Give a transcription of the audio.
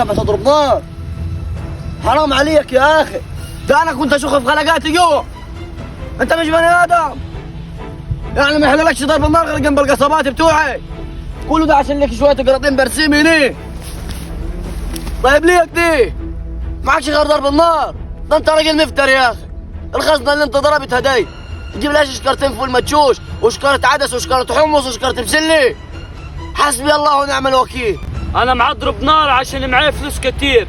ما تضرب نار. حرام عليك يا اخي، ده انا كنت اشوف في خلقاتي جوا، انت مش بني ادم. يعني ما يحللكش ضرب النار غير جنب القصبات بتوعي، كله ده عشان لك شويه قراطين برسيم هنا. طيب ليك دي معكش غير ضرب النار؟ ده انت راجل مفتر يا اخي. الخزنه اللي انت ضربتها دي تجيب لهاش شكارتين فول مدشوش وشكاره عدس وشكاره حمص وشكاره بسله. حسبي الله ونعم الوكيل. انا معضرب نار عشان معايا فلوس كتير.